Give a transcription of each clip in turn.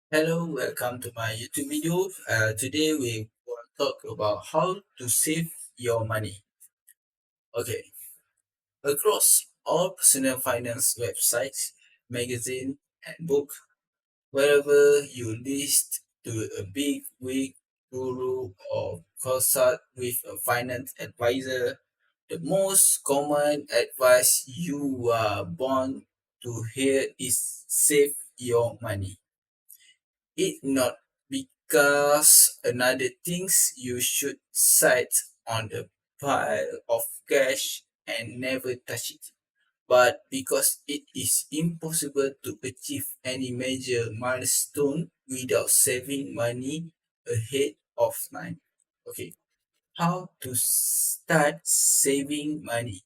Hello, welcome to my YouTube video. Today we will talk about how to save your money. Okay, across all personal finance websites, magazine, and book, wherever you list to a big wig guru or consult with a finance advisor, the most common advice you are born to hear is save your money. It not because another things you should sit on a pile of cash and never touch it, but because it is impossible to achieve any major milestone without saving money ahead of time. Okay, how to start saving money?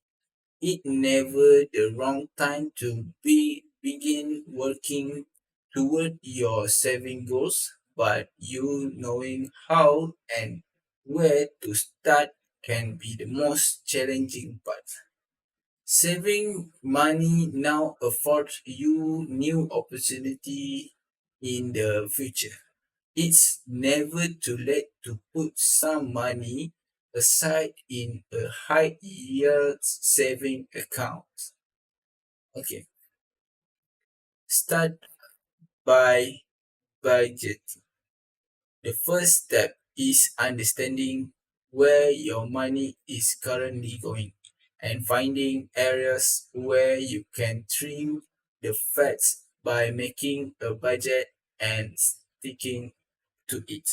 It never the wrong time to begin working toward your saving goals, but you knowing how and where to start can be the most challenging part. Saving money now affords you new opportunity in the future. It's never too late to put some money aside in a high yield saving account. Okay, start by budget. The first step is understanding where your money is currently going and finding areas where you can trim the fats by making a budget and sticking to it.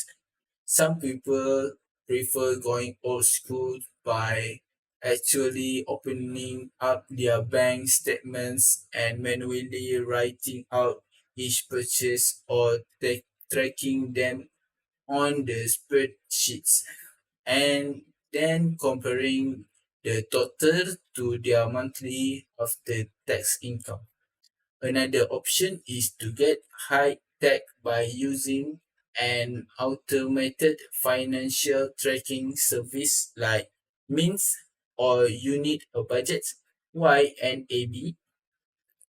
Some people prefer going old school by actually opening up their bank statements and manually writing out each purchase or tracking them on the spreadsheets and then comparing the total to their monthly after tax income. Another option is to get high tech by using an automated financial tracking service like Mint or you need a budget YNAB,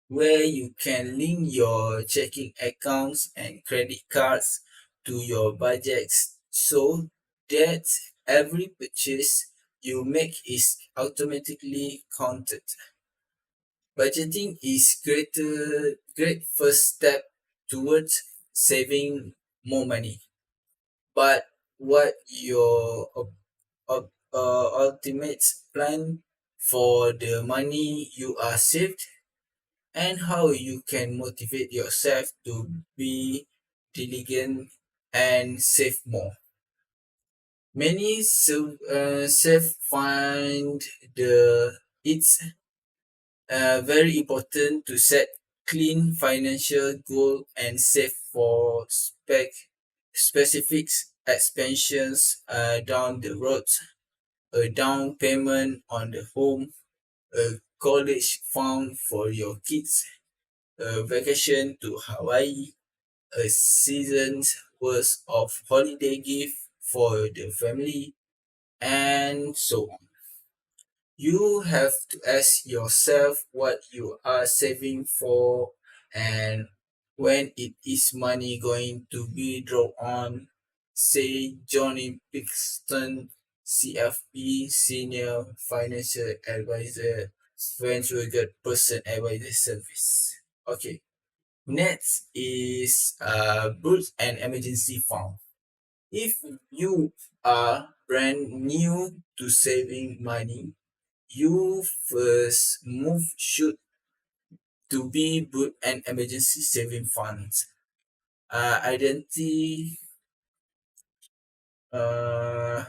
where you can link your checking accounts and credit cards to your budgets so that every purchase you make is automatically counted. Budgeting is great first step towards saving more money. But what your ultimate plan for the money you are saved and how you can motivate yourself to be diligent and save more. Many self find it's very important to set clean financial goal and save for specific expansions down the road, a down payment on the home, a college fund for your kids, a vacation to Hawaii, a season's worth of holiday gift for the family, and so on. You have to ask yourself what you are saving for and when it is money going to be drawn on. Say Johnny Pixton, CFP Senior Financial Advisor, Venture Person Advisor Service. Okay, next is Boots and Emergency Fund. If you are brand new to saving money, your first move should to be build an emergency saving fund. Identity uh,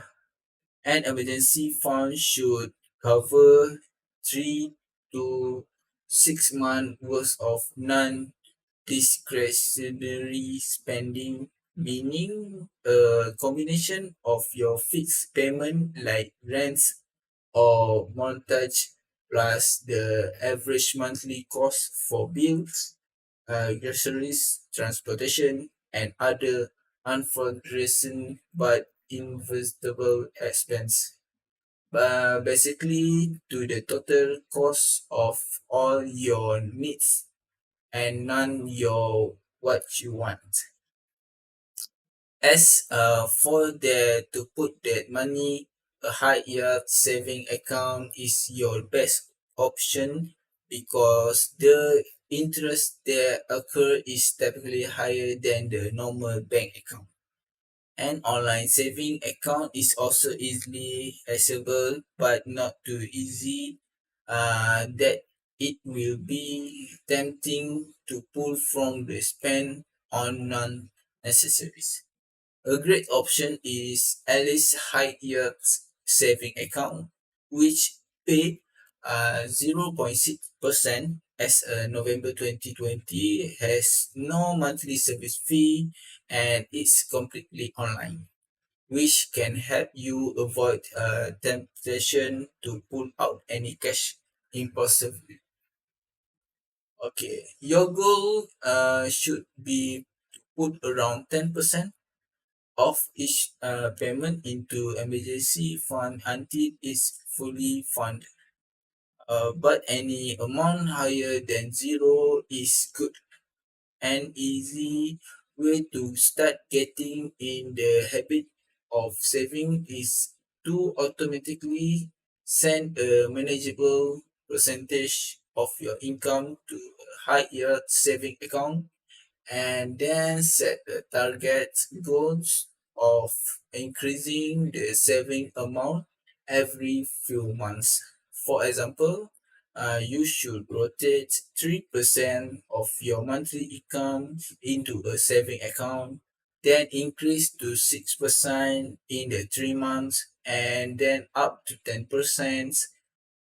an emergency fund should cover 3 to 6 months worth of non-discretionary spending, meaning a combination of your fixed payment like rents or mortgage plus the average monthly cost for bills, groceries, transportation, and other unforeseen but investable expense. Basically, to the total cost of all your needs and none your what you want. As for the to put that money, a high yield saving account is your best option because the interest that occur is typically higher than the normal bank account. An online saving account is also easily accessible but not too easy that it will be tempting to pull from the spend on non-necessaries. A great option is Alice High Yield Saving Account, which pay 0.6% as November 2020, has no monthly service fee, and it's completely online, which can help you avoid temptation to pull out any cash impulsively. Okay, your goal should be put around 10% of each payment into emergency fund until it's fully funded. But any amount higher than zero is good. An easy way to start getting in the habit of saving is to automatically send a manageable percentage of your income to a high yield saving account and then set the target goals of increasing the saving amount every few months. For example, you should rotate 3% of your monthly income into a saving account, then increase to 6% in the 3 months, and then up to 10%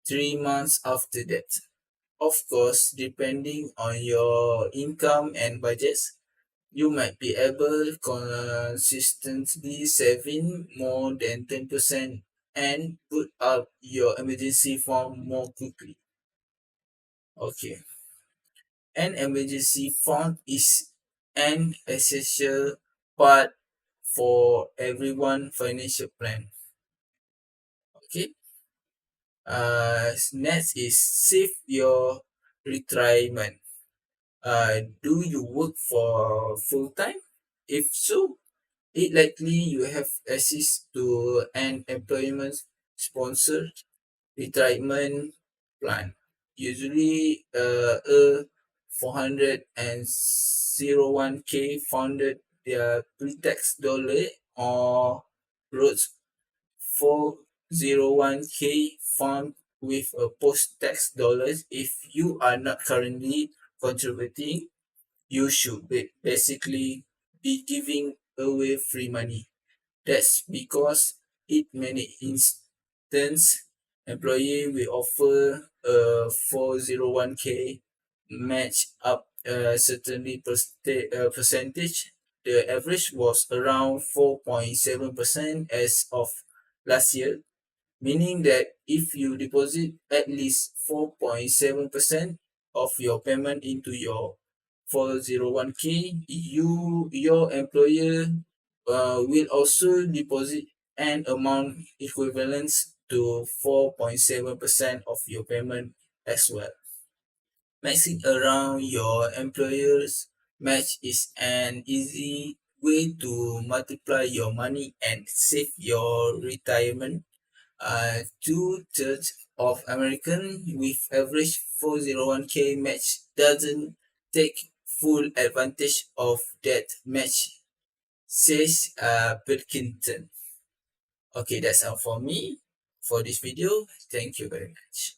3 months after that. Of course, depending on your income and budgets, you might be able consistently saving more than 10% and put up your emergency fund more quickly. Okay. An emergency fund is an essential part for everyone financial plan. Okay. Next is save your retirement. Do you work for full time? If so, it likely you have access to an employment sponsored retirement plan. Usually, a 401k funded their pre-tax dollar or Roth 401k fund with a post-tax dollars. If you are not currently contributing, you should basically be giving away free money. That's because in many instances, employee will offer a 401k match up a certainly percentage. The average was around 4.7% as of last year, meaning that if you deposit at least 4.7% of your payment into your 401k, your employer will also deposit an amount equivalent to 4.7% of your payment as well. Maxing around your employer's match is an easy way to multiply your money and save your retirement. Two-thirds of American with average 401k match doesn't take full advantage of that match, says Pilkington. Okay, that's all for me for this video. Thank you very much.